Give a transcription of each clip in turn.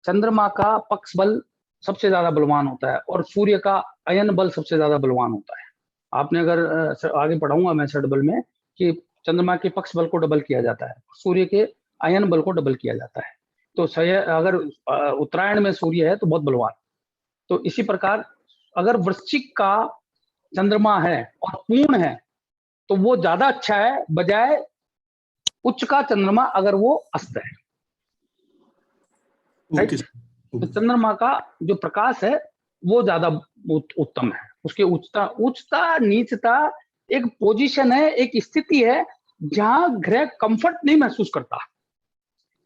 चंद्रमा का पक्ष बल सबसे ज्यादा बलवान होता है और सूर्य का अयन बल सबसे ज्यादा बलवान होता है। आपने अगर आगे पढ़ाऊंगा मैं षटबल में कि चंद्रमा के पक्ष बल को डबल किया जाता है, सूर्य के अयन बल को डबल किया जाता है। तो अगर उत्तरायण में सूर्य है तो बहुत बलवान। तो इसी प्रकार अगर वृश्चिक का चंद्रमा है और पूर्ण है तो वो ज्यादा अच्छा है बजाय उच्च का चंद्रमा अगर वो अस्त है। तो चंद्रमा का जो प्रकाश है वो ज्यादा उत्तम है, उसकी उच्चता नीचता एक पोजीशन है, एक स्थिति है जहां ग्रह कंफर्ट नहीं महसूस करता,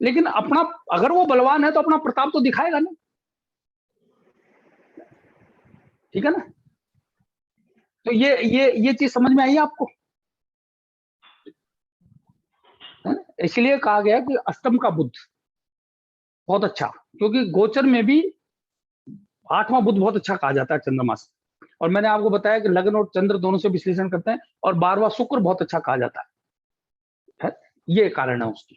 लेकिन अपना अगर वो बलवान है तो अपना प्रताप तो दिखाएगा ना, ठीक है ना। तो ये चीज समझ में आई आपको, इसलिए कहा गया कि अष्टम का बुध बहुत अच्छा, क्योंकि गोचर में भी 8वां बुध बहुत अच्छा कहा जाता है चंद्रमा से। और मैंने आपको बताया कि लग्न और चंद्र दोनों से विश्लेषण करते हैं, और 12वां शुक्र बहुत अच्छा कहा जाता है, ये कारण है उसकी।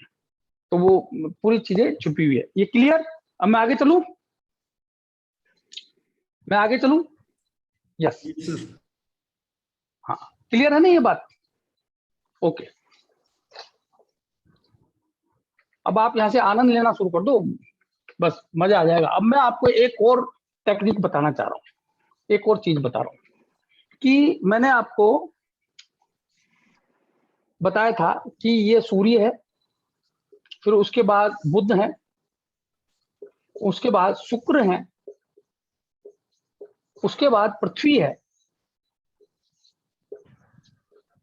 तो वो पूरी चीजें छुपी हुई है। ये क्लियर? अब मैं आगे चलूं, यस, हाँ क्लियर है ना ये बात? ओके, अब आप यहां से आनंद लेना शुरू कर दो, बस मजा आ जाएगा। अब मैं आपको एक और टेक्निक बताना चाह रहा हूं, एक और चीज बता रहा हूं कि मैंने आपको बताया था कि ये सूर्य है, फिर उसके बाद बुध है, उसके बाद शुक्र है, उसके बाद पृथ्वी है,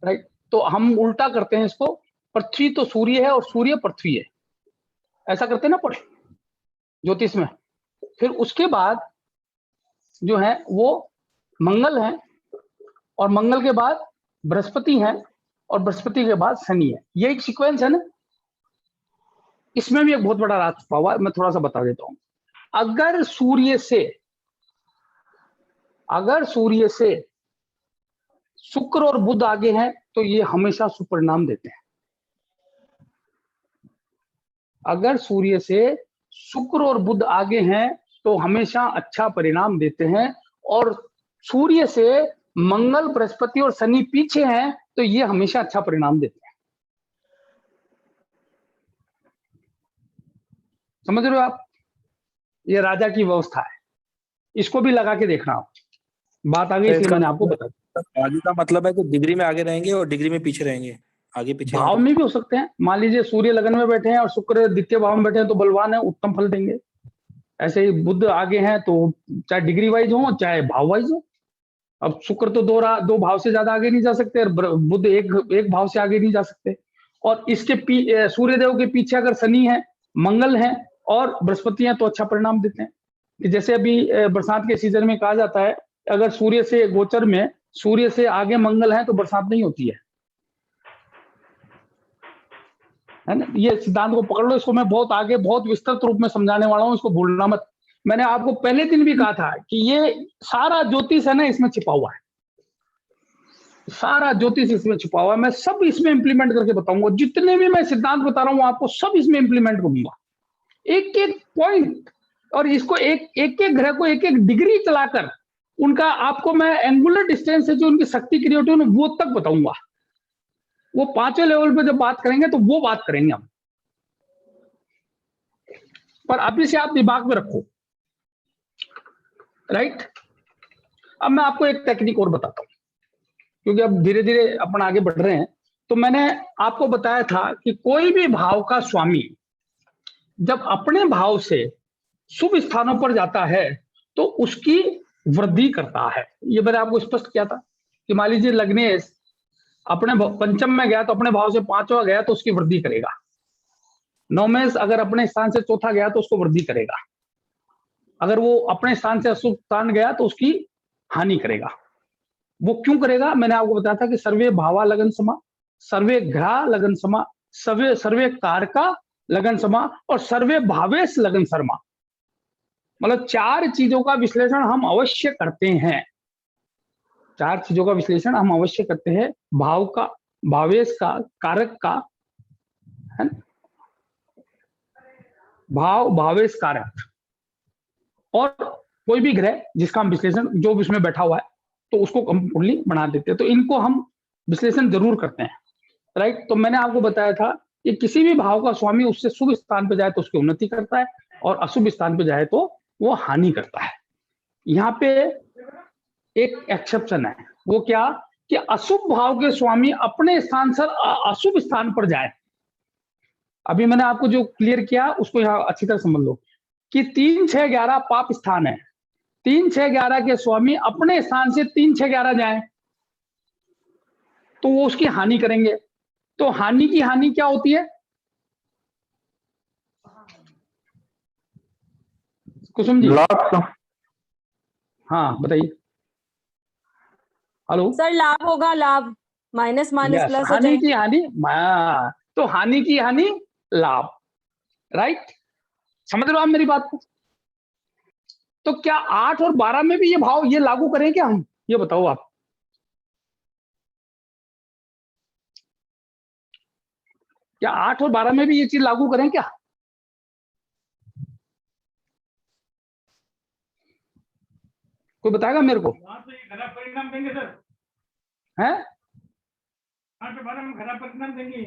राइट। तो हम उल्टा करते हैं इसको, पृथ्वी तो सूर्य है और सूर्य पृथ्वी है, ऐसा करते हैं ना पढ़े ज्योतिष में। फिर उसके बाद जो है वो मंगल है, और मंगल के बाद बृहस्पति है, और बृहस्पति के बाद शनि है। ये एक सीक्वेंस है ना। इसमें भी एक बहुत बड़ा राज छुपा हुआ है, मैं थोड़ा सा बता देता हूं। अगर सूर्य से शुक्र और बुध आगे हैं तो ये हमेशा सुपरिणाम देते हैं। अगर सूर्य से शुक्र और बुध आगे हैं तो हमेशा अच्छा परिणाम देते हैं, और सूर्य से मंगल बृहस्पति और शनि पीछे हैं तो ये हमेशा अच्छा परिणाम देते हैं। समझ रहे हो आप? ये राजा की व्यवस्था है, इसको भी लगा के देखना आप। बात आ गई इसलिए मैंने आपको बता दिया। आगे का मतलब है कि डिग्री में आगे रहेंगे और डिग्री में पीछे रहेंगे, आगे पीछे भाव में भी हो सकते हैं। मान लीजिए सूर्य लगन में बैठे हैं और शुक्र द्वितीय भाव में बैठे हैं तो बलवान है, उत्तम फल देंगे। ऐसे ही बुध आगे हैं तो चाहे डिग्री वाइज हो चाहे भाव वाइज हो। अब शुक्र तो दो भाव से ज्यादा आगे नहीं जा सकते, और बुध एक भाव से आगे नहीं जा सकते। और इसके सूर्यदेव के पीछे अगर शनि है, मंगल है और बृहस्पति है तो अच्छा परिणाम देते हैं। कि जैसे अभी बरसात के सीजन में कहा जाता है, अगर सूर्य से गोचर में सूर्य से आगे मंगल है तो बरसात नहीं होती है ना। ये सिद्धांत को पकड़ लो, इसको मैं बहुत आगे बहुत विस्तृत रूप में समझाने वाला हूं, इसको भूलना मत। मैंने आपको पहले दिन भी कहा था कि ये सारा ज्योतिष है ना इसमें छिपा हुआ है, सारा ज्योतिष इसमें छुपा हुआ है। मैं सब इसमें इंप्लीमेंट करके बताऊंगा, जितने भी मैं सिद्धांत बता रहा हूं आपको सब इसमें इंप्लीमेंट करूंगा, एक एक पॉइंट। और इसको एक एक ग्रह को एक एक डिग्री चलाकर उनका आपको मैं एंगुलर डिस्टेंस से जो उनकी शक्ति क्रिएट है वो तक बताऊंगा। वो 5वें लेवल पे जब बात करेंगे तो वो बात करेंगे हम, पर अभी से आप दिमाग में रखो, राइट। अब मैं आपको एक टेक्निक और बताता हूं, क्योंकि अब धीरे धीरे अपन आगे बढ़ रहे हैं। तो मैंने आपको बताया था कि कोई भी भाव का स्वामी जब अपने भाव से शुभ स्थानों पर जाता है तो उसकी वृद्धि करता है। ये मैंने आपको स्पष्ट किया था कि मान लीजिए लग्नेश अपने पंचम में गया तो अपने भाव से 5वां गया तो उसकी वृद्धि करेगा। नवमेश अगर अपने स्थान से चौथा गया तो उसको वृद्धि करेगा। अगर वो अपने स्थान से अशुभ स्थान गया तो उसकी हानि करेगा। वो क्यों करेगा? मैंने आपको बताया था कि सर्वे भावा लगन समा, सर्वे ग्रह लगन समा, सर्वे कारका लगन समा, और सर्वे भावेश लगन शर्मा। मतलब 4 चीजों का विश्लेषण हम अवश्य करते हैं, 4 चीजों का विश्लेषण हम अवश्य करते हैं, भाव का, भावेश का, कारक का, है ना, भाव भावेश कारक, और कोई भी ग्रह जिसका हम विश्लेषण, जो भी उसमें बैठा हुआ है, तो उसको हम कुंडली बना देते हैं। तो इनको हम विश्लेषण जरूर करते हैं, राइट। तो मैंने आपको बताया था कि किसी भी भाव का स्वामी उससे शुभ स्थान पर जाए तो उसकी उन्नति करता है, और अशुभ स्थान पर जाए तो वो हानि करता है। यहाँ पे एक एक्सेप्शन है, वो क्या, कि अशुभ भाव के स्वामी अपने स्थान से अशुभ स्थान पर जाए। अभी मैंने आपको जो क्लियर किया उसको यहाँ अच्छी तरह समझ लो कि 3, 6, 11 पाप स्थान है। 3, 6, 11 के स्वामी अपने स्थान से 3, 6, 11 जाए तो वो उसकी हानि करेंगे। तो हानि की हानि क्या होती है, कुसुम जी? लाभ। हाँ बताइए। हेलो। सर लाभ होगा, लाभ, माइनस माइनस यस, प्लस हो हानि जाएगा। की हानि, तो हानि की हानि लाभ, राइट। समझ रहे हो आप मेरी बात को? तो क्या 8 और 12 में भी ये भाव ये लागू करें क्या हम, ये बताओ आप? क्या 8 और 12 में भी ये चीज लागू करें क्या? कोई बताएगा मेरे को? तो ये खराब परिणाम देंगे सर, है 8 और 12 में खराब परिणाम देंगे।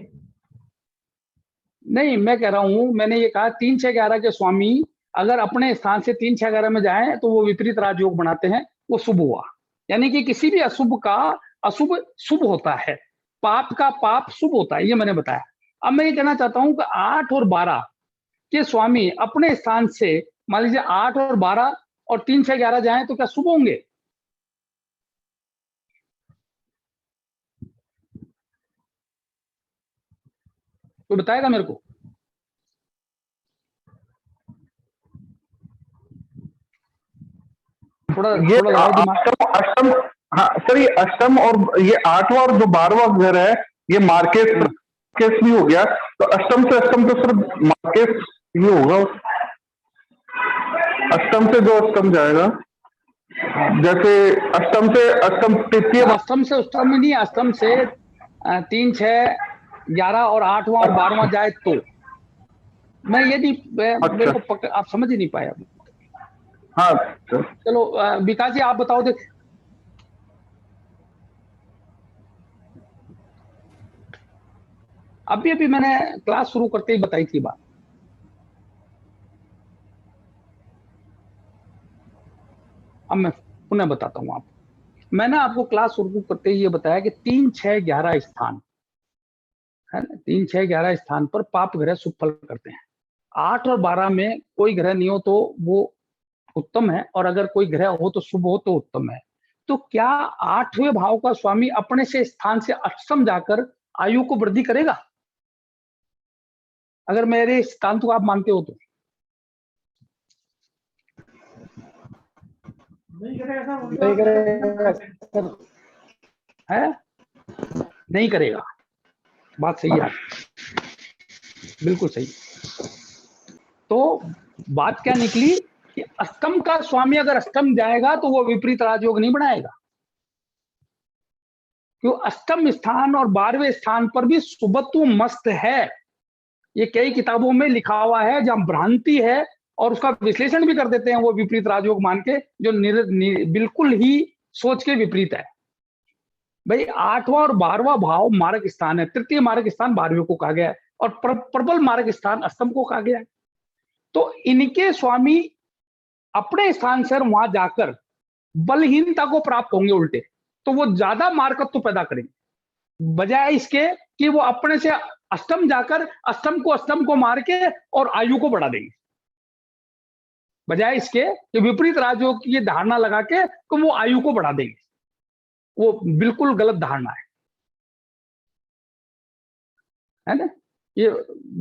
नहीं, मैं कह रहा हूं, मैंने ये कहा 3, 6, 11 के स्वामी अगर अपने स्थान से 3, 6, 11 में जाएं तो वो विपरीत राजयोग बनाते हैं, वो शुभ हुआ। यानी कि किसी भी अशुभ का अशुभ शुभ होता है, पाप का पाप शुभ होता है, ये मैंने बताया। अब मैं ये कहना चाहता हूं कि 8 और 12 के स्वामी अपने स्थान से, मान लीजिए 8 और 12 और 3, 6, 11 जाएं तो क्या शुभ होंगे? कोई बताएगा मेरे को? थोड़ा ये थोड़ा लगाओ दिमाग। अष्टम अष्टम हाँ सर, ये अष्टम और ये 8वां और जो 12वां घर है ये मार्केस केस भी हो गया। तो अष्टम से अष्टम तो सर मार्केस ही होगा। अष्टम से जो अष्टम जाएगा, जैसे अष्टम से अष्टम तृतीय अष्टम से अष्टम में नहीं, अष्टम से 3, 6, 11 और 8वां और 12वां जाए तो मैं ये नहीं, मेरे को आप समझ ही नहीं पाया। हाँ सर। चलो विकास जी आप बताओ। देख अभी अभी मैंने क्लास शुरू करते ही बताई थी बात। अब मैं पुनः बताता हूं आपको। मैंने आपको क्लास शुरू करते ही ये बताया कि 3, 6, 11 स्थान है ना, 3, 6, 11 स्थान पर पाप ग्रह शुभ फल करते हैं। 8 और 12 में कोई ग्रह नहीं हो तो वो उत्तम है, और अगर कोई ग्रह हो तो शुभ हो तो उत्तम है। तो क्या 8वें भाव का स्वामी अपने से स्थान से अष्टम जाकर आयु को वृद्धि करेगा? अगर मेरे सिद्धांत को आप मानते हो तो। नहीं करेगा नहीं करेगा सर, है नहीं करेगा। बात सही है, बिल्कुल सही। तो बात क्या निकली कि अष्टम का स्वामी अगर अष्टम जाएगा तो वो विपरीत राजयोग नहीं बनाएगा, क्यों? अष्टम स्थान और 12वें स्थान पर भी शुभत्व मस्त है। ये कई किताबों में लिखा हुआ है, जहां भ्रांति है और उसका विश्लेषण भी कर देते हैं वो विपरीत राजयोग मान के, जो बिल्कुल ही सोच के विपरीत है। भाई 8वां और 12वां भाव मार्ग स्थान है, तृतीय मार्ग स्थान 12वें को कहा गया है, और प्रबल मार्ग स्थान अष्टम को कहा गया है। तो इनके स्वामी अपने स्थान से वहां जाकर बलहीनता को प्राप्त होंगे उल्टे, तो वो ज्यादा मार्कत्व पैदा करेंगे, बजाय इसके कि वो अपने से अष्टम जाकर अष्टम को मार के और आयु को बढ़ा देंगे। बजाय इसके कि विपरीत राजयोग की ये धारणा लगा के तो वो आयु को बढ़ा देंगे, वो बिल्कुल गलत धारणा है ना। ये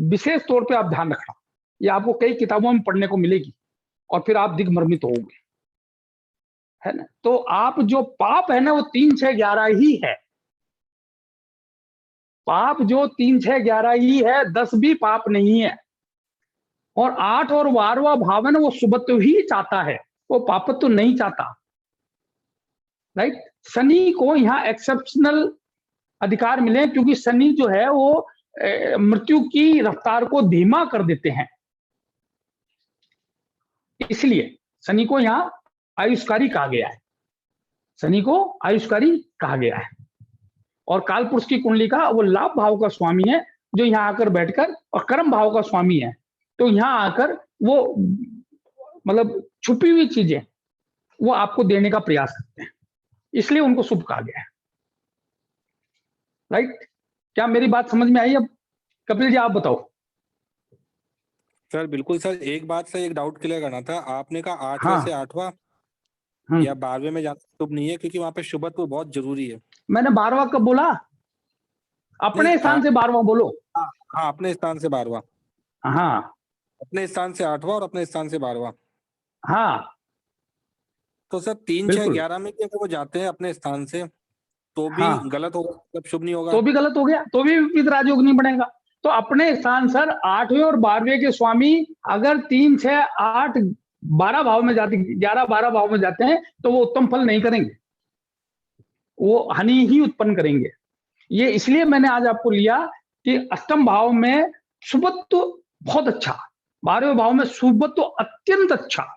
विशेष तौर पे आप ध्यान रखना, ये आपको कई किताबों में पढ़ने को मिलेगी और फिर आप दिग्भ्रमित होंगे, है ना। तो आप जो पाप है ना वो 3, 6, 11 ही है। पाप जो 3, 6, 11 ही है, 10 भी पाप नहीं है। और 8 और 12वां भाव है ना वो शुभत्व ही चाहता है, वो पापत्व तो नहीं चाहता, राइट। शनि को यहाँ एक्सेप्शनल अधिकार मिले, क्योंकि शनि जो है वो मृत्यु की रफ्तार को धीमा कर देते हैं, इसलिए शनि को यहाँ आयुष्कारी कहा गया है, शनि को आयुष्कारी कहा गया है। और काल पुरुष की कुंडली का वो लाभ भाव का स्वामी है, जो यहाँ आकर बैठकर, और कर्म भाव का स्वामी है, तो यहाँ आकर वो मतलब छुपी हुई चीजें वो आपको देने का प्रयास करते हैं, इसलिए उनको शुभ कहा गया है। राइट? क्या मेरी बात समझ में आई? अब कपिल जी आप बताओ। सर बिल्कुल सर, एक बात से एक डाउट क्लियर करना था। आपने कहा 8वें हाँ। से 8वां हम्म। या 12वें में जाना शुभ नहीं है, क्योंकि वहां पे शुभत्व बहुत जरूरी है। मैंने 12वां कब बोला? अपने नहीं, स्थान से 12वां बोलो। हाँ, अपने स्थान से 12वां, हाँ अपने स्थान से 8वां और अपने स्थान से 12वां। हाँ तो सर 3, 6, बिल्कुल। 11 में भी अगर वो जाते हैं अपने स्थान से तो भी हाँ। गलत होगा, मतलब शुभ नहीं होगा। तो भी गलत हो गया, तो भी विपरीत राजयोग नहीं बनेगा। तो अपने स्थान सर 8वें और 12वें के स्वामी अगर 3, 6, 8, 12 भाव में जाते, 11, 12 भाव में जाते हैं, तो वो उत्तम फल नहीं करेंगे, वो हानि ही उत्पन्न करेंगे। ये इसलिए मैंने आज आपको लिया कि अष्टम भाव में शुभत्व बहुत अच्छा, 12वें भाव में शुभत्व अत्यंत अच्छा।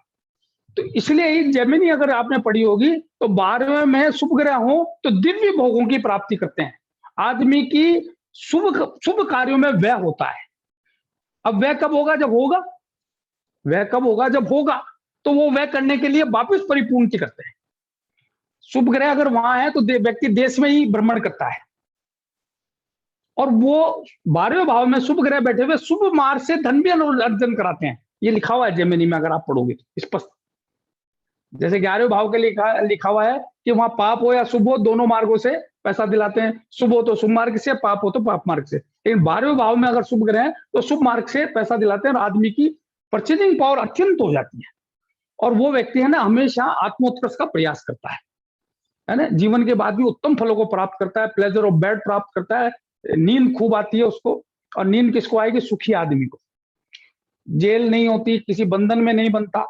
तो इसलिए ही जेमिनी अगर आपने पढ़ी होगी तो 12वें में शुभ ग्रह हो तो दिव्य भोगों की प्राप्ति करते हैं। आदमी की शुभ कार्यों में व्यय होता है। अब व्यय कब होगा? जब होगा। व्यय कब होगा? जब होगा। तो वो व्यय करने के लिए वापस परिपूर्ति करते हैं। शुभ ग्रह अगर वहां है तो व्यक्ति देश में ही भ्रमण करता है, और वो 12वें भाव में शुभ ग्रह बैठे हुए शुभ मार्ग से धन भी अर्जन कराते हैं। ये लिखा हुआ है जेमिनी में, अगर आप पढ़ोगे स्पष्ट। जैसे 11वें भाव के लिखा हुआ है कि वहां पाप हो या शुभ हो, दोनों मार्गों से पैसा दिलाते हैं। शुभ हो तो शुभ मार्ग से, पाप हो तो पाप मार्ग से। लेकिन 12वें भाव में अगर शुभ ग्रह है तो शुभ मार्ग से पैसा दिलाते हैं, और आदमी की परचेजिंग पावर अत्यंत हो जाती है। और वो व्यक्ति है ना हमेशा आत्मोत्कर्ष का प्रयास करता है ना, जीवन के बाद भी उत्तम फलों को प्राप्त करता है, प्लेजर ऑफ बेड प्राप्त करता है, नींद खूब आती है उसको। और नींद किसको आएगी? सुखी आदमी को। जेल नहीं होती, किसी बंधन में नहीं बनता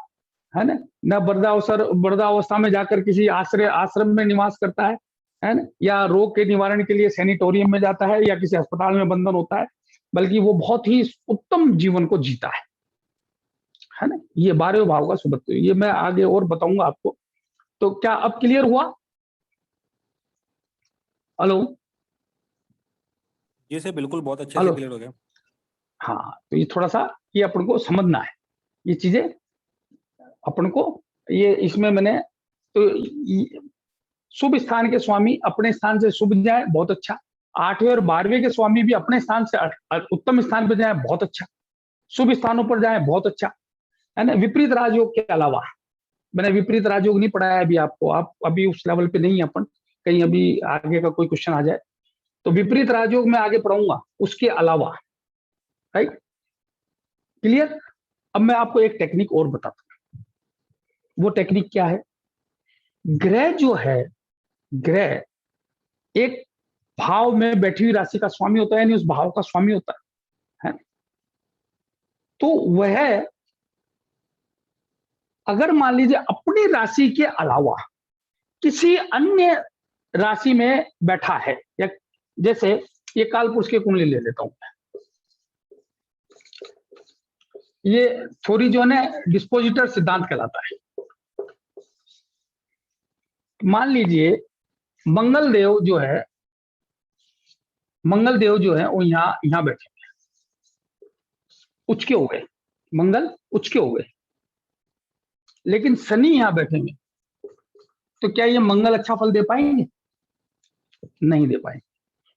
है ना, न वृद्धावस्था में जाकर किसी आश्रम में निवास करता है ना, या रोग के निवारण के लिए सैनिटोरियम में जाता है, या किसी अस्पताल में बंधन होता है, बल्कि वो बहुत ही उत्तम जीवन को जीता है ना। ये 12वें भाव का शुभत्व, ये मैं आगे और बताऊंगा आपको। तो क्या अब क्लियर हुआ? हेलो? ये से बिल्कुल बहुत अच्छे हेलो? से क्लियर हो गया। हाँ, तो ये थोड़ा सा ये अपन को समझना है, ये चीजें अपन को। ये इसमें मैंने तो शुभ स्थान के स्वामी अपने स्थान से शुभ जाए, बहुत अच्छा। 8वें और 12वें के स्वामी भी अपने स्थान से उत्तम स्थान पर जाए, बहुत अच्छा। शुभ स्थानों पर जाए, बहुत अच्छा है ना। विपरीत राजयोग के अलावा मैंने विपरीत राजयोग नहीं पढ़ाया अभी आपको, आप अभी उस लेवल पे नहीं है अपन, कहीं अभी आगे का कोई क्वेश्चन आ जाए तो विपरीत राजयोग में आगे पढ़ाऊंगा उसके अलावा। राइट? क्लियर? अब मैं आपको एक टेक्निक और बताता हूं। वो टेक्निक क्या है? ग्रह जो है, ग्रह एक भाव में बैठी हुई राशि का स्वामी होता है, यानी उस भाव का स्वामी होता है। तो वह अगर मान लीजिए अपनी राशि के अलावा किसी अन्य राशि में बैठा है, या जैसे ये कालपुरुष की कुंडली ले लेता हूं, ये थोड़ी जो है डिस्पोजिटर सिद्धांत कहलाता है। मान लीजिए मंगल देव जो है वो यहां बैठे हैं, उचके हो गए, मंगल उचके हो गए, लेकिन शनि यहां बैठेंगे, तो क्या ये मंगल अच्छा फल दे पाएंगे? नहीं दे पाएंगे,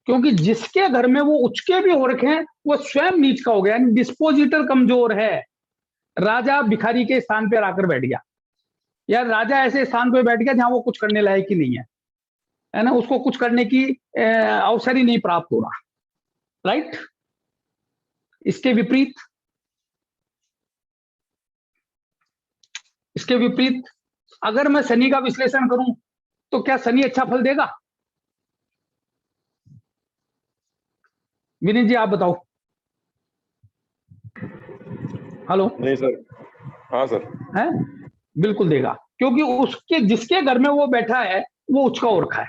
क्योंकि जिसके घर में वो उचके भी हो रखे हैं वो स्वयं नीच का हो गया, यानी डिस्पोजिटर कमजोर है। राजा भिखारी के स्थान पर आकर बैठ गया, या राजा ऐसे स्थान पर बैठ गया जहां वो कुछ करने लायक ही नहीं है ना, उसको कुछ करने की अवसर ही नहीं प्राप्त हो रहा। राइट? इसके विपरीत अगर मैं शनि का विश्लेषण करूं तो क्या शनि अच्छा फल देगा? विनीत जी आप बताओ। हेलो? नहीं सर। हाँ सर। है? बिल्कुल देगा, क्योंकि उसके जिसके घर में वो बैठा है वो उचका हो रखा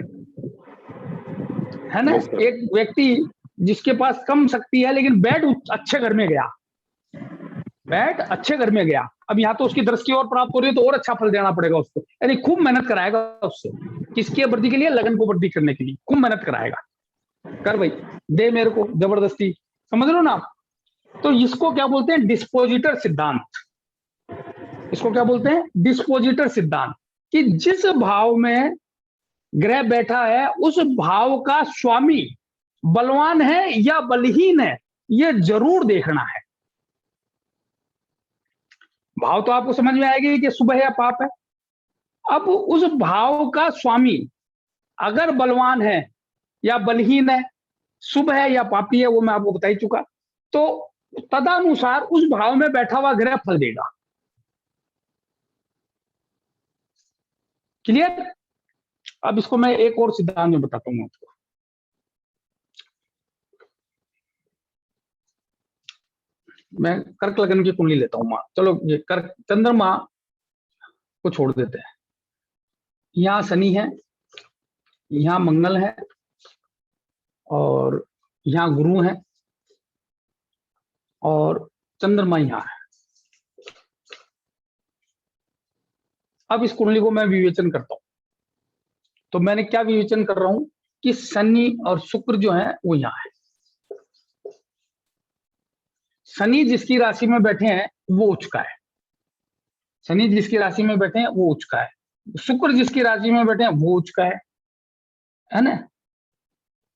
है ना। Yes, sir. एक व्यक्ति जिसके पास कम शक्ति है लेकिन बैठ अच्छे घर में गया, बैठ अच्छे घर में गया, अब यहाँ तो उसकी दृष्टि और प्राप्त हो रही है तो और अच्छा फल देना पड़ेगा उसको, यानी खूब मेहनत कराएगा उससे, किसकी वृद्धि के लिए, लगन को वृद्धि करने के लिए खूब मेहनत कराएगा, कर भाई दे मेरे को जबरदस्ती, समझ लो ना आप। तो इसको क्या बोलते हैं, डिस्पोजिटर सिद्धांत। इसको क्या बोलते हैं, डिस्पोजिटर सिद्धांत, कि जिस भाव में ग्रह बैठा है उस भाव का स्वामी बलवान है या बलहीन है, यह जरूर देखना है। भाव तो आपको समझ में आएगी कि शुभ है या पाप है। अब उस भाव का स्वामी अगर बलवान है या बलहीन है, शुभ है या पापी है, वो मैं आपको बता ही चुका। तो तदनुसार उस भाव में बैठा हुआ ग्रह फल देगा। क्लियर। अब इसको मैं एक और सिद्धांत में बताता हूं आपको। मैं कर्क लगन की कुंडली लेता हूं। चलो ये कर्क, चंद्रमा को छोड़ देते हैं। यहां शनि है, यहां मंगल है, और यहां गुरु है, और चंद्रमा यहां है। अब इस कुंडली को मैं विवेचन करता हूं, तो मैंने क्या विवेचन कर रहा हूं कि शनि और शुक्र जो है वो यहां है। शनि जिसकी राशि में बैठे हैं वो उच्च का है, शनि जिसकी राशि में बैठे हैं वो उच्च का है, शुक्र जिसकी राशि में बैठे हैं वो उच्च का है ना।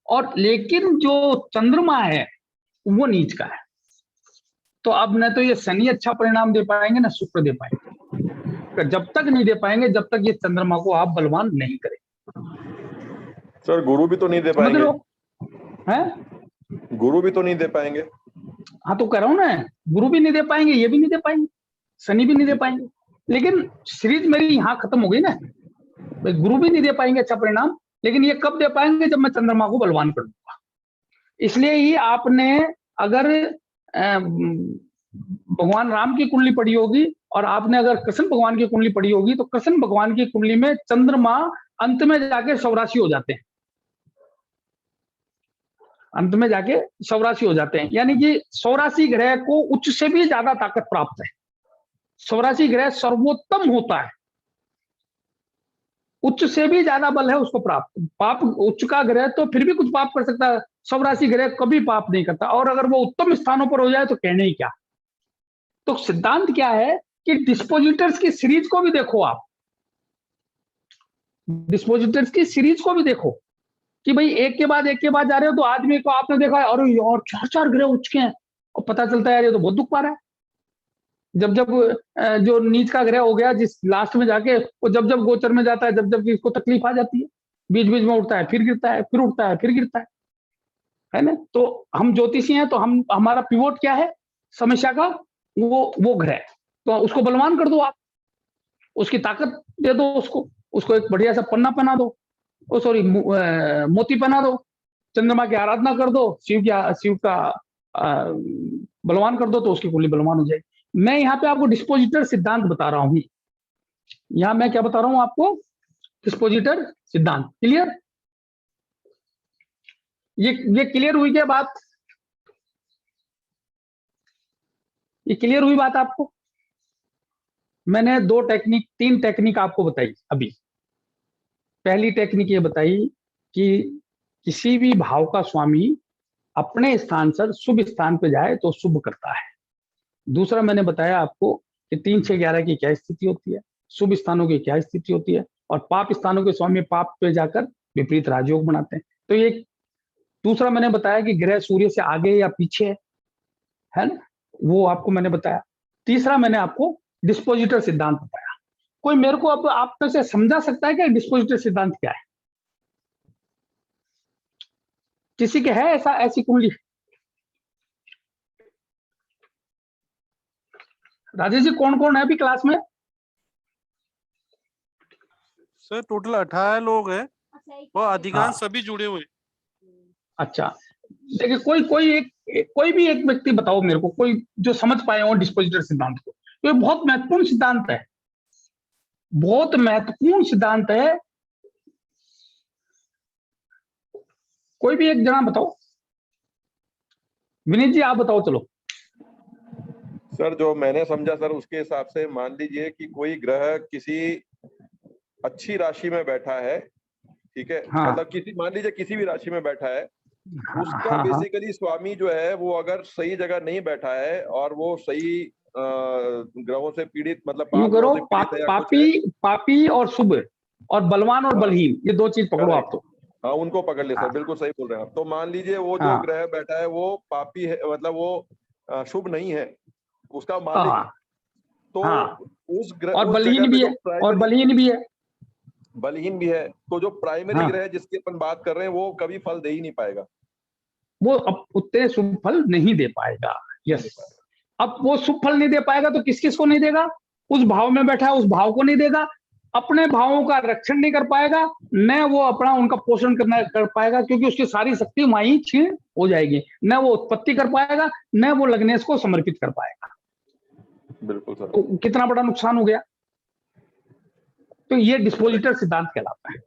और लेकिन जो चंद्रमा है वो नीच का है। तो अब न तो ये शनि अच्छा परिणाम दे पाएंगे ना शुक्र दे पाएंगे, जब तक नहीं दे पाएंगे जब तक ये चंद्रमा को आप बलवान नहीं करें। सर गुरु भी तो नहीं दे समझ पाएंगे, लो है। गुरु भी तो नहीं दे पाएंगे। हाँ तो कह रहा हूं ना, गुरु भी नहीं दे पाएंगे, ये भी नहीं दे पाएंगे, शनि भी नहीं दे पाएंगे। लेकिन सीरीज मेरी यहां खत्म हो गई ना, भाई गुरु भी नहीं दे पाएंगे अच्छा परिणाम, लेकिन ये कब दे पाएंगे, जब मैं चंद्रमा को बलवान कर दूंगा। इसलिए ही आपने अगर भगवान राम की कुंडली पढ़ी होगी और आपने अगर कृष्ण भगवान की कुंडली पढ़ी होगी, तो कृष्ण भगवान की कुंडली में चंद्रमा अंत में जाके सौराशी हो जाते हैं, अंत में जाके सौराशी हो जाते हैं। यानी कि सौराशी ग्रह को उच्च से भी ज्यादा ताकत प्राप्त है। सौराशी ग्रह सर्वोत्तम होता है, उच्च से भी ज्यादा बल है उसको प्राप्त। पाप उच्च का ग्रह तो फिर भी कुछ पाप कर सकता है, सौराशी ग्रह कभी पाप नहीं करता, और अगर वो उत्तम स्थानों पर हो जाए तो कहने ही क्या। तो सिद्धांत क्या है कि डिस्पोजिटर्स की सीरीज को भी देखो आप, डिस्पोजिटर्स की सीरीज को भी देखो कि भाई एक के बाद जा रहे हो, तो आदमी को आपने देखा है और यार 4 ग्रह उच्च के हैं, और पता चलता है ये तो बहुत दुख पा रहा है। जब जो नीच का ग्रह हो गया, जिस लास्ट में जाके वो जब गोचर में जाता है, जब इसको तकलीफ आ जाती है, बीच बीच में उठता है फिर गिरता है, फिर उठता है फिर गिरता है ना। तो हम ज्योतिषी हैं, तो हमारा पिवोट क्या है समस्या का, वो ग्रह। तो उसको बलवान कर दो आप, उसकी ताकत दे दो उसको एक बढ़िया सा पन्ना पहना दो, सॉरी मोती पहना दो, चंद्रमा की आराधना कर दो, शिव का बलवान कर दो, तो उसकी कुंडली बलवान हो जाएगी। मैं यहाँ पे आपको डिस्पोजिटर सिद्धांत बता रहा हूं। यहां मैं क्या बता रहा हूं आपको, डिस्पोजिटर सिद्धांत। क्लियर, ये क्लियर हुई क्या बात, ये क्लियर हुई बात आपको। मैंने 3 टेक्निक आपको बताई अभी। पहली टेक्निक ये बताई कि किसी भी भाव का स्वामी अपने स्थान से शुभ स्थान पे जाए तो शुभ करता है। दूसरा मैंने बताया आपको कि 3, 6, 11 की क्या स्थिति होती है, शुभ स्थानों की क्या स्थिति होती है, और पाप स्थानों के स्वामी पाप पे जाकर विपरीत राजयोग बनाते हैं। तो ये दूसरा मैंने बताया कि ग्रह सूर्य से आगे या पीछे है ना, वो आपको मैंने बताया। तीसरा मैंने आपको डिस्पोजिटर सिद्धांत बताया। कोई मेरे को अब आप में से समझा सकता है कि डिस्पोजिटर सिद्धांत क्या है? किसी के है ऐसी कुंडली? राजेश जी कौन कौन है अभी क्लास में? सर टोटल 18 लोग हैं और अधिकांश सभी जुड़े हुए। अच्छा, देखिए कोई भी एक व्यक्ति बताओ मेरे को, कोई जो समझ पाए हो डिस्पोजिटर सिद्धांत को। ये बहुत महत्वपूर्ण सिद्धांत है, बहुत महत्वपूर्ण सिद्धांत है। कोई भी एक जना बताओ। विनीत जी आप बताओ चलो। सर जो मैंने समझा सर उसके हिसाब से मान लीजिए कि कोई ग्रह किसी अच्छी राशि में बैठा है, ठीक है, हाँ। मतलब किसी मान लीजिए किसी भी राशि में बैठा है, उसका हाँ हाँ बेसिकली स्वामी जो है वो अगर सही जगह नहीं बैठा है और वो सही ग्रहों से पीड़ित, मतलब यूं पाप करो, ग्रहों से पीड़ित है या कुछ है, पापी पापी और शुभ और बलवान और हाँ, बलहीन, ये दो चीज पकड़ो आप करेक्ट, तो। हाँ उनको पकड़ ले सर, हाँ बिल्कुल सही बोल रहे हैं आप। तो मान लीजिए वो जो हाँ ग्रह बैठा है वो पापी है, मतलब वो शुभ नहीं है, उसका मालिक, हाँ तो हाँ, उस ग्रह और उस जगह बलहीन पे भी जो है, और प्राइमरी, बलहीन भी है। बलहीन भी है, तो जो प्राइमरी हाँ, ग्रह जिसकी अपन बात कर रहे हैं वो कभी फल दे ही नहीं पाएगा, वो अब उतने शुभ फल नहीं दे पाएगा। नहीं दे यस, पाएगा। अब वो शुभ फल नहीं दे पाएगा तो किस किस को नहीं देगा? उस भाव में बैठा है उस भाव को नहीं देगा, अपने भावों का रक्षण नहीं कर पाएगा, न वो अपना उनका पोषण करना कर पाएगा, क्योंकि उसकी सारी शक्ति वहीं क्षीण हो जाएगी, न वो उत्पत्ति कर पाएगा, न वो लग्नेश को समर्पित कर पाएगा। बिल्कुल सर, तो कितना बड़ा नुकसान हो गया। तो ये डिस्पोजिटर सिद्धांत कहलाता है,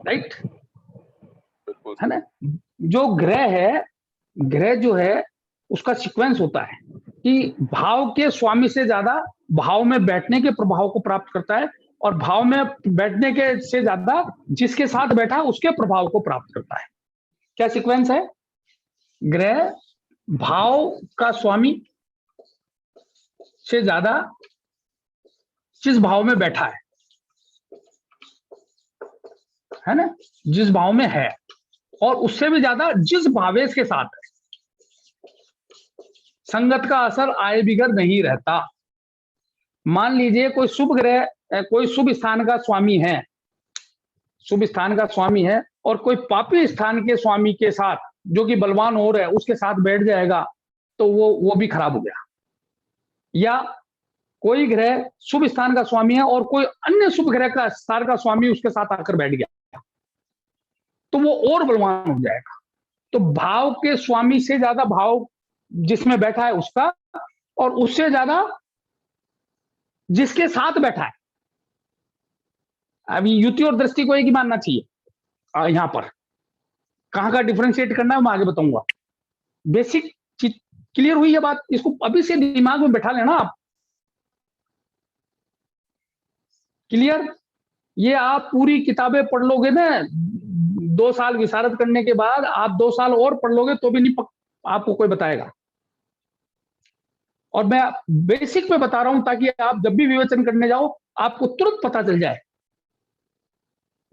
राइट, बिल्कुल है सर, ना। जो ग्रह है, ग्रह जो है उसका सीक्वेंस होता है कि भाव के स्वामी से ज्यादा भाव में बैठने के प्रभाव को प्राप्त करता है, और भाव में बैठने के से ज्यादा जिसके साथ बैठा है उसके प्रभाव को प्राप्त करता है। क्या सीक्वेंस है? ग्रह भाव का स्वामी से ज्यादा जिस भाव में बैठा है ना, जिस भाव में है, और उससे भी ज्यादा जिस भावेश के साथ है, संगत का असर आए बिगर नहीं रहता। मान लीजिए कोई शुभ ग्रह, कोई शुभ स्थान का स्वामी है, शुभ स्थान का स्वामी है, और कोई पापी स्थान के स्वामी के साथ जो कि बलवान और है उसके साथ बैठ जाएगा, तो वो भी खराब हो गया। या कोई ग्रह शुभ स्थान का स्वामी है और कोई अन्य शुभ ग्रह का स्थान का स्वामी उसके साथ आकर बैठ गया, तो वो और बलवान हो जाएगा। तो भाव के स्वामी से ज्यादा भाव जिसमें बैठा है उसका, और उससे ज्यादा जिसके साथ बैठा है। अभी युति और दृष्टि को एक ही मानना चाहिए। यहां पर कहां का डिफरेंशिएट करना है मैं आगे बताऊंगा। बेसिक चीज क्लियर हुई है बात, इसको अभी से दिमाग में बैठा लेना आप। क्लियर? ये आप पूरी किताबें पढ़ लोगे ना, 2 साल विशारद करने के बाद आप 2 साल और पढ़ लोगे तो भी नहीं आपको कोई बताएगा। और मैं बेसिक पे बता रहा हूं ताकि आप जब भी विवेचन करने जाओ आपको तुरंत पता चल जाए।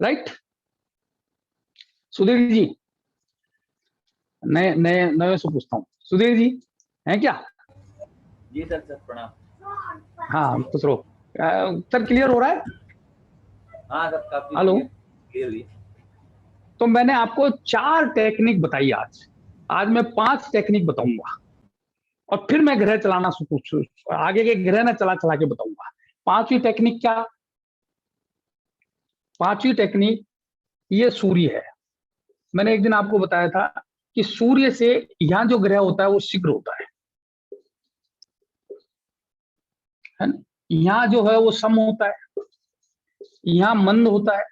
राइट सुधीर जी, नए नए नए से पूछता हूँ, सुधीर जी हैं क्या? जी सर, सर प्रणाम। हाँ कुछ रो सर, क्लियर हो रहा है? हाँ सर, काफी हेलो। क्लियर हुई। तो मैंने आपको 4 टेक्निक बताई आज मैं 5 टेक्निक बताऊंगा, और फिर मैं ग्रह चलाना आगे के ग्रह ना चला के बताऊंगा। 5वीं टेक्निक क्या? 5वीं टेक्निक ये सूर्य है। मैंने एक दिन आपको बताया था कि सूर्य से यहां जो ग्रह होता है वो शीघ्र होता है ना। यहां जो है वो सम होता है, यहां मंद होता है,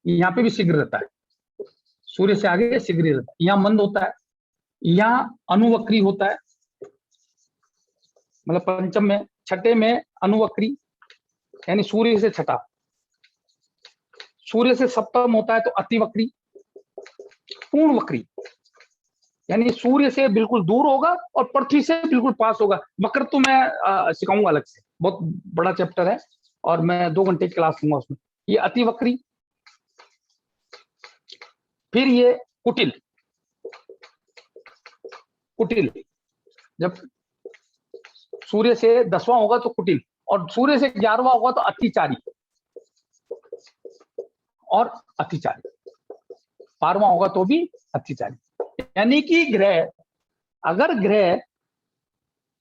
यहां पे भी शीघ्र रहता है, सूर्य से आगे शीघ्र रहता है। यहां मंद होता है, यहां अनुवक्री होता है, मतलब पंचम में, छठे में अनुवक्री यानी सूर्य से छठा। सूर्य से सप्तम होता है तो अतिवक्री, पूर्ण वक्री यानी सूर्य से बिल्कुल दूर होगा और पृथ्वी से बिल्कुल पास होगा। वक्र तो मैं सिखाऊंगा अलग से, बहुत बड़ा चैप्टर है और मैं 2 घंटे की क्लास लूंगा उसमें। ये अतिवक्री, फिर ये कुटिल। कुटिल जब सूर्य से 10वां होगा तो कुटिल, और सूर्य से 11वां होगा तो अतिचारी, और अतिचारी 12वां होगा तो भी अतिचारी। यानी कि ग्रह, अगर ग्रह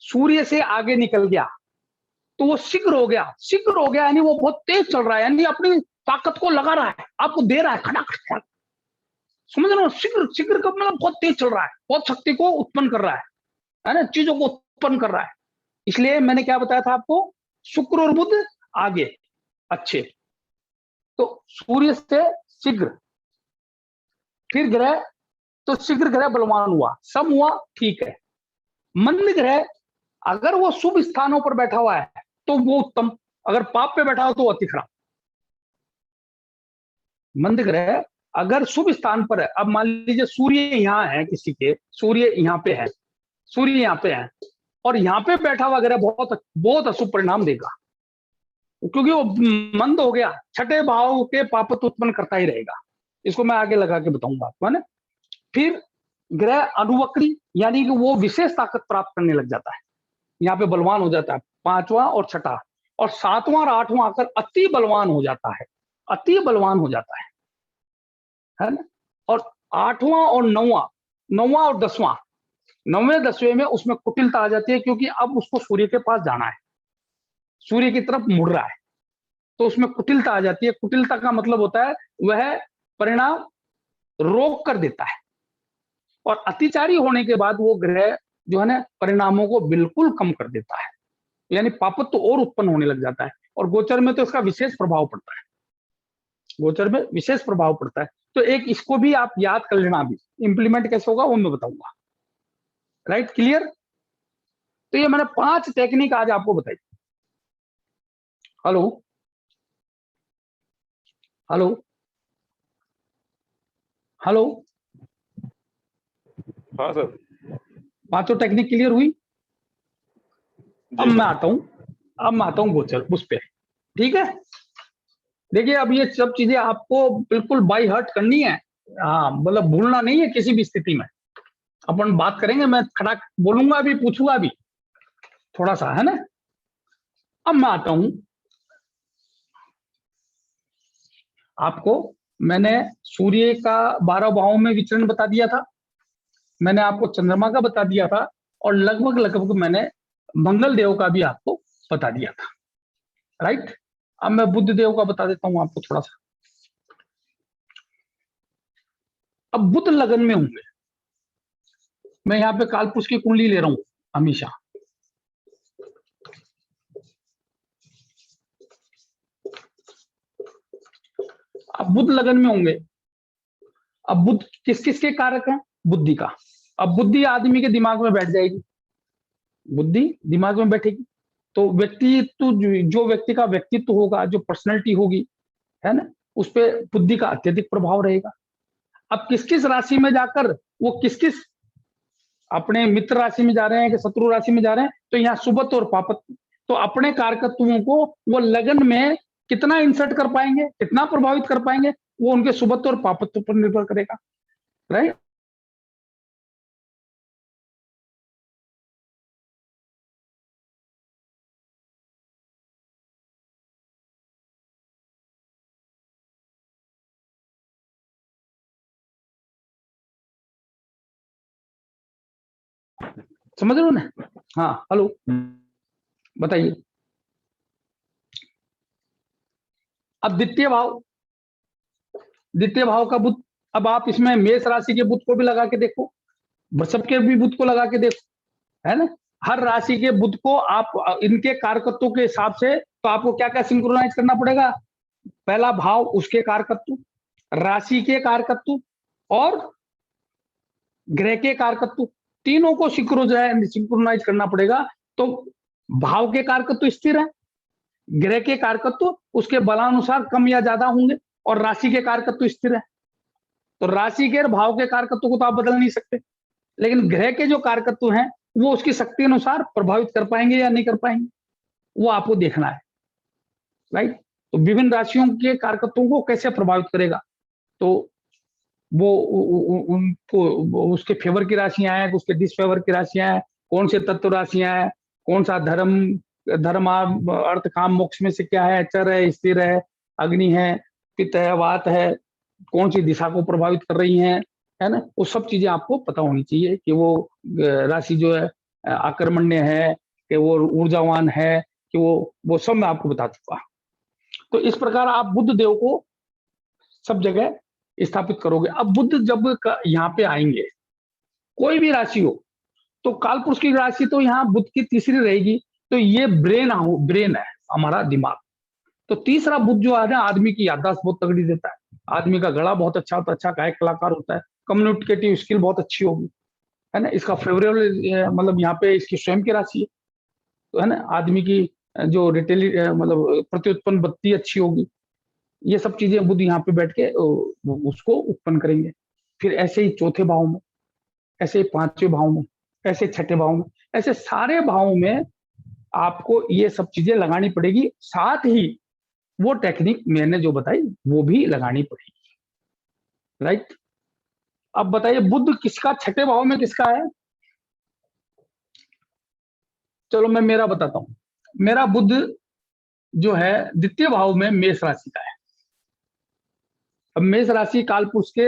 सूर्य से आगे निकल गया तो वो शीघ्र हो गया। शीघ्र हो गया यानी वो बहुत तेज चल रहा है, यानी अपनी ताकत को लगा रहा है, आपको दे रहा है खटाखट, समझ रहे हो? शीघ्र शीघ्र का मतलब बहुत तेज चल रहा है, बहुत शक्ति को उत्पन्न कर रहा है ना, चीजों को उत्पन्न कर रहा है। इसलिए मैंने क्या बताया था आपको, शुक्र और बुध आगे अच्छे, तो सूर्य से शीघ्र। फिर ग्रह, तो शीघ्र ग्रह बलवान हुआ, सम हुआ, ठीक है। मंद ग्रह अगर वो शुभ स्थानों पर बैठा हुआ है तो वो उत्तम, अगर पाप पे बैठा हो तो अति खराब। मंद ग्रह अगर शुभ स्थान पर है, अब मान लीजिए सूर्य यहाँ है, किसी के सूर्य यहाँ पे है, सूर्य यहाँ पे है और यहाँ पे बैठा हुआ ग्रह बहुत बहुत अशुभ परिणाम देगा, क्योंकि वो मंद हो गया, छठे भाव के पापत्व उत्पन्न करता ही रहेगा। इसको मैं आगे लगा के बताऊंगा आपको, है ना। फिर ग्रह अनुवक्री, यानी कि वो विशेष ताकत प्राप्त करने लग जाता है, यहाँ पे बलवान हो जाता है, 5वां और 6ठा, और 7वां और 8वां आकर अति बलवान हो जाता है, अति बलवान हो जाता है ना। और 8वां और 9वां और 10वां, 9वें 10वें में उसमें कुटिलता आ जाती है, क्योंकि अब उसको सूर्य के पास जाना है, सूर्य की तरफ मुड़ रहा है, तो उसमें कुटिलता आ जाती है। कुटिलता का मतलब होता है वह परिणाम रोक कर देता है, और अतिचारी होने के बाद वो ग्रह जो है ना परिणामों को बिल्कुल कम कर देता है, यानी पापत्व तो और उत्पन्न होने लग जाता है। और गोचर में तो इसका विशेष प्रभाव पड़ता है, गोचर में विशेष प्रभाव पड़ता है। तो एक इसको भी आप याद कर लेना, अभी इंप्लीमेंट कैसे होगा वो मैं बताऊंगा। Right, clear. तो ये मैंने 5 टेक्निक आज आपको बताई। हेलो हेलो हेलो, हाँ सर। 5 टेक्निक क्लियर हुई। अब मैं आता हूं गोचर उस पे, ठीक है। देखिए अब ये सब चीजें आपको बिल्कुल बाय हार्ट करनी है, हाँ, मतलब भूलना नहीं है किसी भी स्थिति में। अपन बात करेंगे, मैं खड़ा बोलूंगा भी, पूछूंगा भी थोड़ा सा, है ना। अब मैं आता हूं, आपको मैंने सूर्य का 12 भावों में विचरण बता दिया था, मैंने आपको चंद्रमा का बता दिया था, और लगभग मैंने मंगल देव का भी आपको बता दिया था। राइट, अब मैं बुध देव का बता देता हूं आपको थोड़ा सा। अब बुध लगन में होंगे, मैं यहाँ पे कालपुरुष की कुंडली ले रहा हूं हमेशा। अब बुध लगन में होंगे, अब बुध किस किस के कारक हैं? बुद्धि का। अब बुद्धि आदमी के दिमाग में बैठ जाएगी, बुद्धि दिमाग में बैठेगी तो व्यक्तित्व, जो व्यक्ति का व्यक्तित्व होगा, जो पर्सनैलिटी होगी, है ना, उस पर बुद्धि का अत्यधिक प्रभाव रहेगा। अब किस किस राशि में जाकर वो किस किस अपने मित्र राशि में जा रहे हैं कि शत्रु राशि में जा रहे हैं, तो यहाँ सुबत्व और पापत्व, तो अपने कारकत्वों को वो लगन में कितना इंसर्ट कर पाएंगे, कितना प्रभावित कर पाएंगे, वो उनके सुबत्व और पापत्व पर निर्भर करेगा। राइट, समझ रहे हो ना। हाँ, हेलो, बताइए। अब द्वितीय भाव का बुध, अब आप इसमें मेष राशि के बुध को भी लगा के देखो, वृषभ के भी बुध को लगा के देखो, है ना। हर राशि के बुध को आप इनके कारकत्वों के हिसाब से, तो आपको क्या क्या सिंक्रोनाइज करना पड़ेगा? पहला भाव उसके कारकत्व, राशि के कारकत्व और ग्रह के कारकत्व, तीनों को सिंक्रोनाइज करना पड़ेगा। तो भाव के कारकत्व स्थिर है, ग्रह के कारकत्व उसके बलानुसार कम या ज्यादा होंगे, और राशि के कारकत्व स्थिर है। तो राशि के और भाव के कारकत्व को तो आप बदल नहीं सकते, लेकिन ग्रह के जो कारकत्व हैं वो उसकी शक्ति अनुसार प्रभावित कर पाएंगे या नहीं कर पाएंगे, वो आपको देखना है। राइट, तो विभिन्न राशियों के कारकत्वों को कैसे प्रभावित करेगा, तो वो उनको उसके फेवर की राशियां हैं, उसके डिसफेवर की राशियां हैं, कौन से तत्व राशियां हैं, कौन सा धर्म अर्थ काम मोक्ष में से क्या है, चर है, स्थिर है, अग्नि है, पित्त है, वात है, कौन सी दिशा को प्रभावित कर रही हैं, है ना। वो सब चीजें आपको पता होनी चाहिए कि वो राशि जो है आक्रमण्य है, कि वो ऊर्जावान है, कि वो सब मैं आपको बता चुका। तो इस प्रकार आप बुध देव को सब जगह स्थापित करोगे। अब बुध जब यहाँ पे आएंगे, कोई भी राशि हो, तो कालपुरुष की राशि तो यहाँ बुध की तीसरी रहेगी, तो ये ब्रेन है हमारा दिमाग। तो तीसरा बुध जो है आदमी की याददाश्त बहुत तगड़ी देता है, आदमी का गला बहुत अच्छा होता है, अच्छा गायक कलाकार होता है, कम्युनिकेटिव स्किल बहुत अच्छी होगी, है ना। इसका फेवरेबल मतलब यहाँ पे इसकी स्वयं की राशि है, तो है ना, आदमी की जो रिटेली मतलब प्रत्युत्पन्न बत्ती अच्छी होगी। ये सब चीजें बुध यहाँ पे बैठ के उसको उत्पन्न करेंगे। फिर ऐसे ही चौथे भाव में, ऐसे ही पांचवें भाव में, ऐसे छठे भाव में, ऐसे सारे भावों में आपको ये सब चीजें लगानी पड़ेगी। साथ ही वो टेक्निक मैंने जो बताई वो भी लगानी पड़ेगी, राइट। अब बताइए बुध किसका छठे भाव में किसका है? चलो मैं मेरा बताता हूं। मेरा बुध जो है द्वितीय भाव में मेष राशि का है। अब मेष राशि काल पुरुष के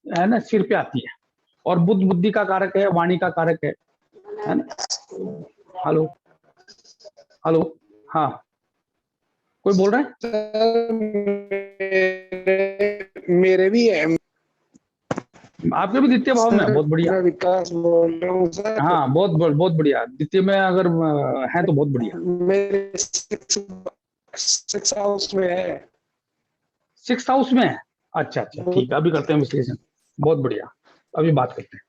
है ना सिर पे आती है, और बुध बुद्धि का कारक है, वाणी का कारक है ना। हेलो हेलो, हाँ कोई बोल रहा है? मेरे भी है। आपके भी द्वितीय भाव में है, बहुत बढ़िया। मैं विकास बोल रहा हूँ सर। हाँ बहुत बढ़िया, द्वितीय में अगर है तो बहुत बढ़िया। मेरे सिक्स हाउस में है। सिक्स हाउस में है, अच्छा ठीक है, अभी करते हैं विश्लेषण। बहुत बढ़िया, अभी बात करते हैं।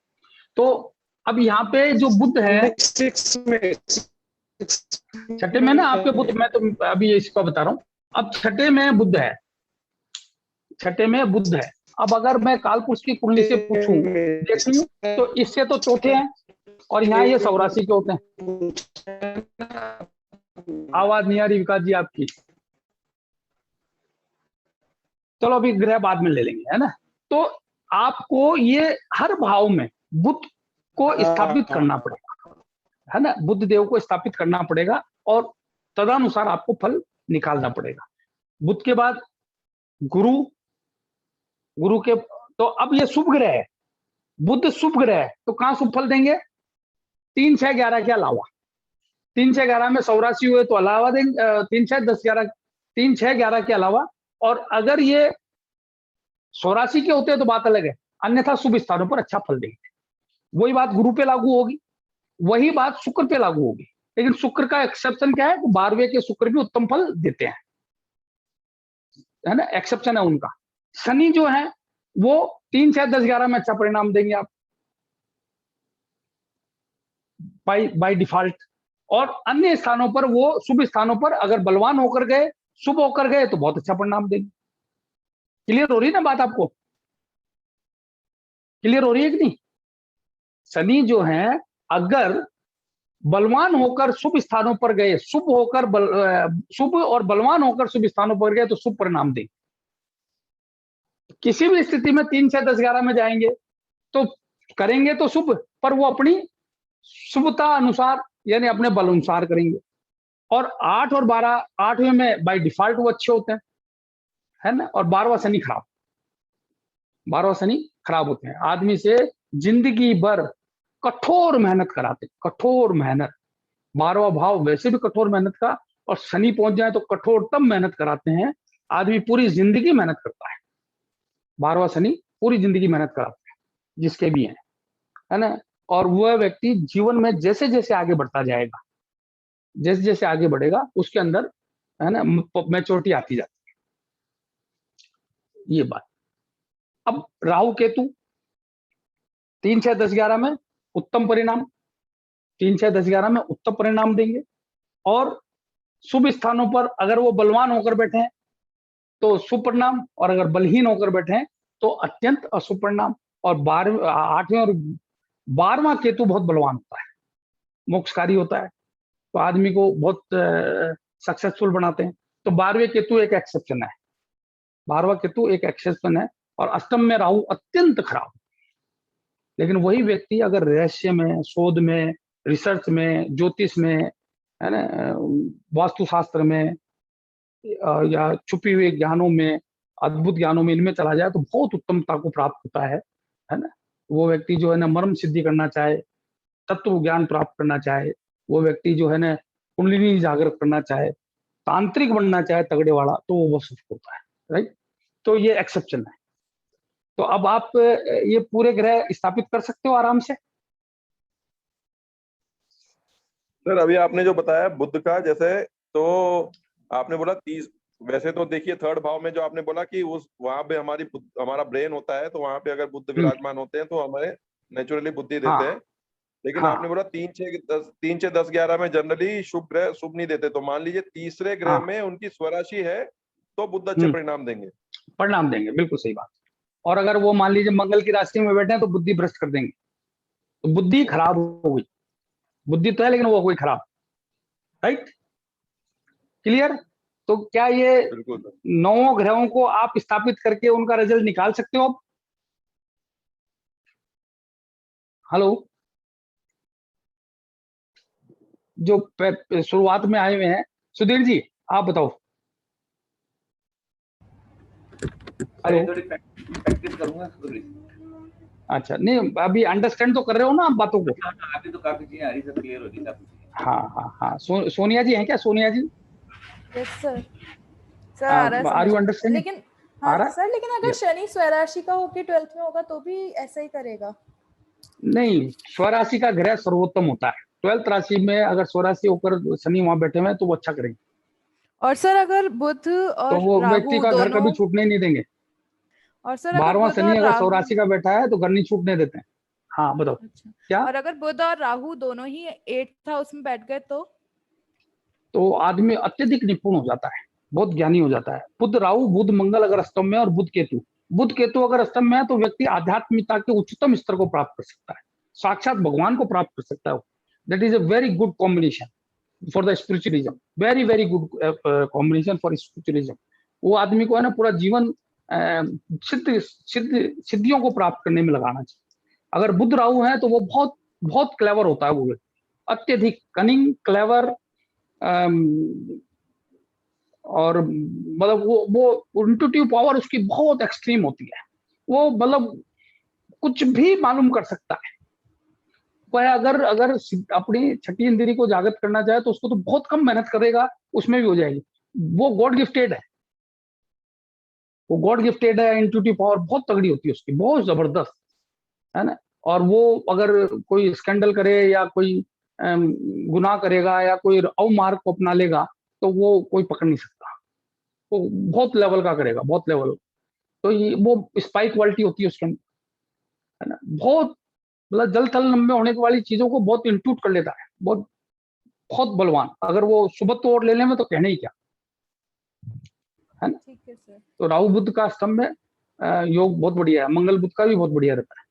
तो अब यहाँ पे जो बुध है सिक्स में, छठे में ना आपके बुध, मैं तो अभी इसका बता रहा हूँ। अब छठे में बुध है, छठे में बुध है। अब अगर मैं कालपुरुष की कुंडली से पूछूं देखूं तो इससे तो चौथे हैं, और यहाँ ये सौरासी के होते हैं। आवाज नहीं आ रही विकास जी आपकी। चलो अभी ग्रह बाद में ले लेंगे, है ना। तो आपको ये हर भाव में बुध को स्थापित करना पड़ेगा, है ना। बुध देव को स्थापित करना पड़ेगा और तदनुसार आपको फल निकालना पड़ेगा। बुध के बाद गुरु, गुरु के तो अब ये शुभ ग्रह है, बुध शुभ ग्रह है, तो कहां शुभ फल देंगे? 3, 6, 11 के अलावा। 3, 6, 11 में सौरासी हुए तो अलावा देंगे, 3, 6, 10, 11, 3, 6, 11 के अलावा। और अगर ये सौरासी के होते हैं तो बात अलग है, अन्यथा शुभ स्थानों पर अच्छा फल देंगे। वही बात गुरु पे लागू होगी, वही बात शुक्र पे लागू होगी। लेकिन शुक्र का एक्सेप्शन क्या है? 12वें के शुक्र भी उत्तम फल देते हैं, है ना, एक्सेप्शन है उनका। शनि जो है वो 3, 6, 10, 11 में अच्छा परिणाम देंगे आप बाय डिफॉल्ट। और अन्य स्थानों पर, वो शुभ स्थानों पर अगर बलवान होकर गए, शुभ होकर गए, तो बहुत अच्छा परिणाम देंगे। क्लियर हो रही है ना बात आपको? क्लियर हो रही है कि नहीं? शनि जो है अगर बलवान होकर शुभ स्थानों पर गए, शुभ होकर शुभ और बलवान होकर शुभ स्थानों पर गए तो शुभ परिणाम देंगे। किसी भी स्थिति में 3, 6, 10, 11 में जाएंगे तो करेंगे तो शुभ, पर वो अपनी शुभता अनुसार यानी अपने बल अनुसार करेंगे। और 8 और 12, 8वें में बाय डिफॉल्ट वो अच्छे होते हैं, है ना। और 12वां शनि खराब, 12वां शनि खराब होते हैं, आदमी से जिंदगी भर कठोर मेहनत कराते, कठोर मेहनत। 12वां भाव वैसे भी कठोर मेहनत का, और शनि पहुंच जाए तो कठोरतम मेहनत कराते हैं। आदमी पूरी जिंदगी मेहनत करता है, 12वां शनि पूरी जिंदगी मेहनत कराते हैं जिसके भी है ना। और वह व्यक्ति जीवन में जैसे जैसे आगे बढ़ता जाएगा, जैसे जैसे आगे बढ़ेगा, उसके अंदर है ना मैच्योरिटी आती जाती है, ये बात। अब राहु केतु 3, 6, 10, 11 में उत्तम परिणाम, 3, 6, 10, 11 में उत्तम परिणाम देंगे। और शुभ स्थानों पर अगर वो बलवान होकर बैठे हैं तो शुभ परिणाम, और अगर बलहीन होकर बैठे हैं तो अत्यंत अशुभ परिणाम। और 8वें और 12वां केतु बहुत बलवान होता है, मोक्षकारी होता है, तो आदमी को बहुत सक्सेसफुल बनाते हैं। तो 12वें केतु एक एक्सेप्शन है, 12वां केतु एक एक्सेप्शन है। और अष्टम में राहु अत्यंत खराब। लेकिन वही व्यक्ति अगर रहस्य में, शोध में, रिसर्च में, ज्योतिष में, है ना, वास्तुशास्त्र में, या छुपी हुए ज्ञानों में, अद्भुत ज्ञानों में, इनमें चला जाए तो बहुत उत्तमता को प्राप्त होता है ना। वो व्यक्ति जो है ना मर्म सिद्धि करना चाहे, तत्व ज्ञान प्राप्त करना चाहे, वो व्यक्ति जो है ना कुंडलिनी जागृत करना चाहे, तांत्रिक बनना चाहे तगड़े वाला, तो वो सफल होता है, राइट। तो ये एक्सेप्शन है। तो अब आप ये पूरे ग्रह स्थापित कर सकते हो आराम से। सर अभी आपने जो बताया बुध का, जैसे तो आपने बोला 30, वैसे तो देखिए थर्ड भाव में जो आपने बोला कि उस वहां पे हमारा ब्रेन होता है, तो वहां पे अगर बुध विराजमान होते हैं तो हमें नेचुरली बुद्धि देते हैं। लेकिन हाँ। आपने बोला 3 6 10 में जनरली शुभ ग्रह शुभ नहीं देते, तो मान लीजिए तीसरे ग्रह हाँ। में उनकी स्वराशि है तो बुध अच्छे हम्म। परिणाम देंगे। परिणाम देंगे, बिल्कुल सही बात। और अगर वो मान लीजिए मंगल की राशि में बैठे हैं तो बुद्धि भ्रष्ट कर देंगे, तो बुद्धि खराब हो गई। बुद्धि तो है लेकिन वो हो गई खराब। Right, clear. तो क्या ये बिल्कुल सर। 9 ग्रहों को आप स्थापित करके उनका रिजल्ट निकाल सकते हो आप? हेलो, जो शुरुआत में आए हुए हैं, सुधीर जी आप बताओ। हेलो। थोड़ी प्रैक्टिस करूंगा थोड़ी। अच्छा, नहीं अभी अंडरस्टैंड तो कर रहे हो ना आप बातों को? अभी तो काफी चीजें आ रही सर, क्लियर हो रही काफी चीजें। हाँ हाँ हाँ। सोनिया जी हैं क्या? सोनिया जी, यस सर। सर आ रहा है आर यू समझ में। अंडरस्टैंडिंग? लेकिन आ हाँ रहा है? सर, लेकिन अगर Yes. शनि स्वराशि का होके 12th में होगा तो भी ऐसा ही करेगा? नहीं, स्वराशि का ग्रह सर्वोत्तम होता है। 12th राशि में अगर स्वराशि होकर शनि वहां बैठे हुए हैं तो वो अच्छा करेंगे, और सर अगर बुध तो और वो व्यक्ति राहु का घर कभी दोनों, छूटने नहीं देंगे। और सर अगर 12वां बुध शनि और अगर राहु, स्वराशि का बैठा है तो घर नहीं छूटने देते हैं। हाँ बताओ अच्छा, क्या। और अगर बुध और राहु दोनों ही 8th हाउस में बैठ गए तो आदमी अत्यधिक निपुण हो जाता है, बहुत ज्ञानी हो जाता है। बुध राहु, बुध मंगल अगर अष्टम में, और बुध केतु अगर अष्टम में है तो व्यक्ति आध्यात्मिकता के उच्चतम स्तर को प्राप्त कर सकता है, साक्षात भगवान को प्राप्त कर सकता है। That is a very good combination for the spiritualism, very very good combination for spiritualism. वो आदमी को है ना पूरा जीवन सिद्धियों को प्राप्त करने में लगाना चाहिए। अगर बुध राहु है तो वो बहुत बहुत क्लेवर होता है, वो व्यक्ति अत्यधिक कनिंग, क्लेवर, और मतलब वो इंट्यूटिव पावर उसकी बहुत एक्सट्रीम होती है। वो मतलब कुछ भी मालूम कर सकता है। वह अगर अगर अपनी छठी इंद्री को जागृत करना चाहे तो उसको तो बहुत कम मेहनत करेगा, उसमें भी हो जाएगी। वो गॉड गिफ्टेड है, वो गॉड गिफ्टेड है। इंट्यूटिव पावर बहुत तगड़ी होती है उसकी, बहुत जबरदस्त, है ना। और वो अगर कोई स्कैंडल करे या कोई गुनाह करेगा या कोई अवमार्ग को अपना लेगा तो वो कोई पकड़ नहीं सकता। वो बहुत लेवल का करेगा, बहुत लेवल। तो ये वो स्पाई क्वालिटी होती है उसके अंदर, है ना। बहुत मतलब जल थल में होने वाली चीजों को बहुत इंट्यूट कर लेता है, बहुत बहुत बलवान। अगर वो सुबह तो और ले लें में तो कहने ही क्या, है ना। ठीक है सर। तो राहु बुध का स्तंभ में योग बहुत बढ़िया है, मंगल बुध का भी बहुत बढ़िया रहता है।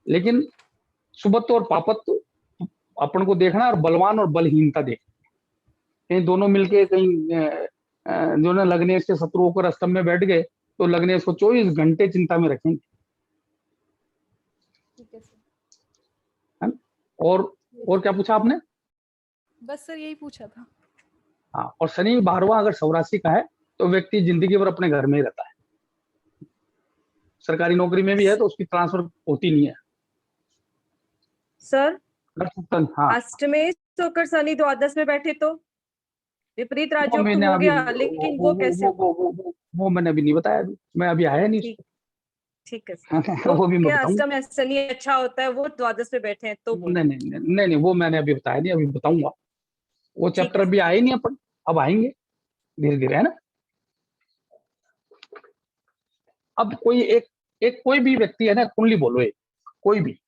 लेकिन सुबत्व और पापत्व अपन को देखना है, और बलवान और बलहीनता देखना। कहीं दोनों मिलके कहीं जो ना लग्नेश के शत्रु होकर स्तंभ में बैठ गए तो लग्नेश को 24 घंटे चिंता में रखेंगे, ठीक है सर। है ना। और क्या पूछा आपने? बस सर यही पूछा था। हाँ, और शनि 12वां अगर स्वराशि का है तो व्यक्ति जिंदगी भर अपने घर में ही रहता है। सरकारी नौकरी में भी है तो उसकी ट्रांसफर होती नहीं है। सर हाँ, अष्टमेश होकर शनि द्वादश में बैठे तो विपरीत वो राजयोग तो मैंने हो अभी गया, लेकिन वो कैसे? वो मैंने अभी नहीं बताया, अभी मैं अभी आया नहीं ठीक, ठीक है सर। तो वो भी मैं क्या बताऊंगा। अष्टम में शनि अच्छा होता है, वो द्वादश में बैठे हैं तो बोल? नहीं नहीं नहीं नहीं नहीं, वो मैंने अभी बताया नहीं, अभी बताऊंगा। वो ठीक चैप्टर है अभी आए नहीं अपन, अब आएंगे धीरे धीरे, है ना। अब कोई एक एक कोई भी व्यक्ति है ना, कुंडली बोलो, एक कोई भी